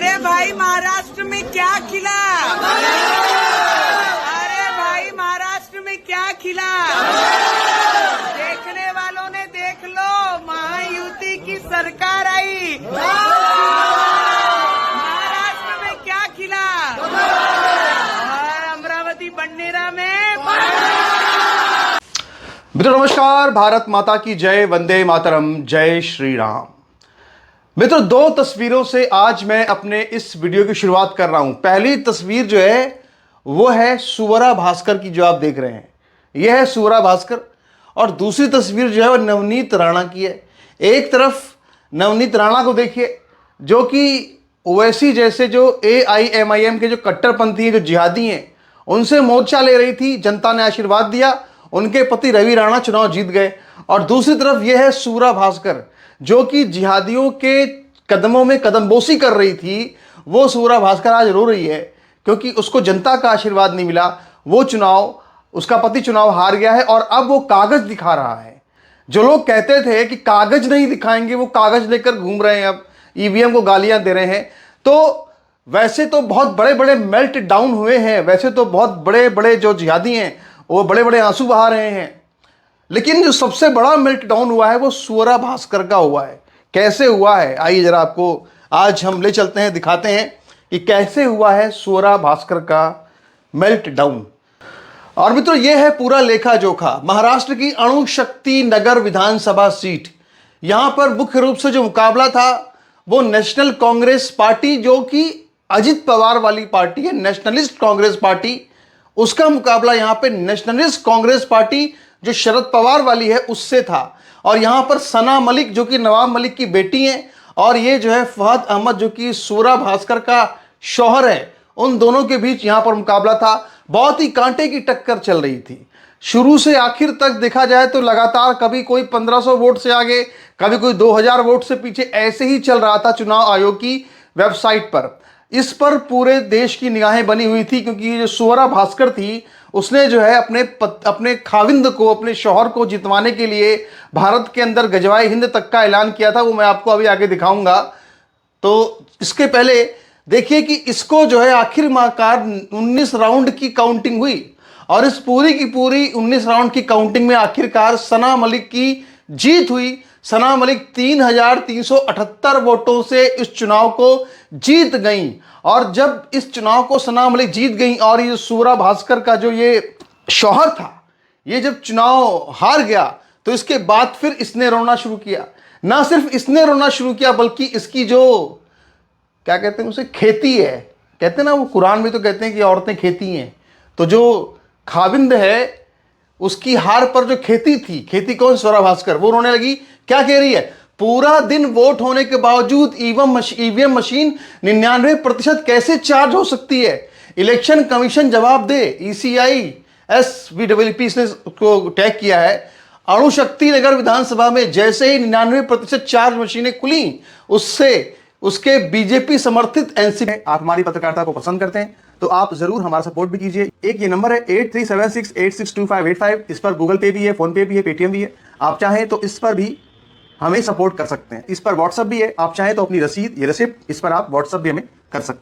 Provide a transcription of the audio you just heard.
अरे भाई महाराष्ट्र में क्या खिला? अरे भाई महाराष्ट्र में क्या खिला? देखने वालों ने देख लो, महायुति की सरकार आई। महाराष्ट्र में क्या खिला? और अमरावती बन्नेरा में मित्रों नमस्कार, भारत माता की जय, वंदे मातरम, जय श्री राम। मित्रों, दो तस्वीरों से आज मैं अपने इस वीडियो की शुरुआत कर रहा हूं। पहली तस्वीर जो है वो है सुवरा भास्कर की, जो आप देख रहे हैं यह है सुवरा भास्कर, और दूसरी तस्वीर जो है वो नवनीत राणा की है। एक तरफ नवनीत राणा को देखिए, जो कि ओवैसी जैसे जो AIMIM के जो कट्टरपंथी हैं, जो जिहादी हैं, उनसे मोर्चा ले रही थी। जनता ने आशीर्वाद दिया, उनके पति रवि राणा चुनाव जीत गए। और दूसरी तरफ यह है सुवरा भास्कर, जो कि जिहादियों के कदमों में कदमबोसी कर रही थी। वो सुवरा भास्कर आज रो रही है क्योंकि उसको जनता का आशीर्वाद नहीं मिला। वो चुनाव, उसका पति चुनाव हार गया है और अब वो कागज दिखा रहा है। जो लोग कहते थे कि कागज नहीं दिखाएंगे, वो कागज लेकर घूम रहे हैं, अब EVM को गालियां दे रहे हैं। तो वैसे तो बहुत बड़े बड़े मेल्ट डाउन हुए हैं, वैसे तो बहुत बड़े बड़े जो जिहादी हैं वो बड़े बड़े आंसू बहा रहे हैं, लेकिन जो सबसे बड़ा मेल्ट डाउन हुआ है वो सुवरा भास्कर का हुआ है। कैसे हुआ है, आइए जरा आपको आज हम ले चलते हैं, दिखाते हैं कि कैसे हुआ है सुवरा भास्कर का मेल्ट डाउन। और मित्रों, यह है पूरा लेखा जोखा। महाराष्ट्र की अणुशक्ति नगर विधानसभा सीट, यहां पर मुख्य रूप से जो मुकाबला था वो नेशनल कांग्रेस पार्टी, जो कि अजित पवार वाली पार्टी है, नेशनलिस्ट कांग्रेस पार्टी, उसका मुकाबला यहां पे नेशनलिस्ट कांग्रेस पार्टी जो शरद पवार वाली है उससे था। और यहां पर सना मलिक, जो कि नवाब मलिक की बेटी हैं, और ये जो है फहद अहमद, जो कि सुवरा भास्कर का शौहर है, उन दोनों के बीच यहां पर मुकाबला था। बहुत ही कांटे की टक्कर चल रही थी शुरू से आखिर तक। देखा जाए तो लगातार कभी कोई 1500 वोट से आगे, कभी कोई 2000 वोट से पीछे, ऐसे ही चल रहा था चुनाव आयोग की वेबसाइट पर। इस पर पूरे देश की निगाहें बनी हुई थी, क्योंकि ये जो सुवरा भास्कर थी, उसने जो है अपने खाविंद को, अपने शौहर को जितवाने के लिए भारत के अंदर गजवाए हिंद तक का ऐलान किया था। वो मैं आपको अभी आगे दिखाऊंगा। तो इसके पहले देखिए कि इसको जो है आखिरकार 19 राउंड की काउंटिंग हुई, और इस पूरी की पूरी 19 राउंड की काउंटिंग में आखिरकार सना मलिक की जीत हुई। सना मलिक 3378 वोटों से इस चुनाव को जीत गई। और जब इस चुनाव को सना मलिक जीत गई और ये सुवरा भास्कर का जो ये शौहर था, ये जब चुनाव हार गया, तो इसके बाद फिर इसने रोना शुरू किया। ना सिर्फ इसने रोना शुरू किया, बल्कि इसकी जो क्या कहते हैं उसे, खेती है, कहते हैं ना, वो कुरान में तो कहते हैं कि औरतें खेती हैं। तो जो खाविंद है, उसकी हार पर जो खेती थी, खेती कौन, सुवरा भास्कर, वो रोने लगी। क्या कह रही है, पूरा दिन वोट होने के बावजूद EVM मशीन 99% कैसे चार्ज हो सकती है? इलेक्शन कमीशन जवाब दे। ECISVWP इसने उसको टैग किया है। अणुशक्ति नगर विधानसभा में जैसे ही 99% चार्ज मशीनें खुली, उससे उसके बीजेपी समर्थित NCP। आप हमारी पत्रकारिता को पसंद करते हैं तो आप जरूर हमारा सपोर्ट भी कीजिए। एक ये नंबर है 8376862585, इस पर गूगल पे भी है, फोन पे भी है, पेटीएम भी है। आप चाहें तो इस पर भी हमें सपोर्ट कर सकते हैं। इस पर व्हाट्सएप भी है, आप चाहें तो अपनी रसीद, ये रिसिप्ट, इस पर आप व्हाट्सएप भी हमें कर सकते हैं।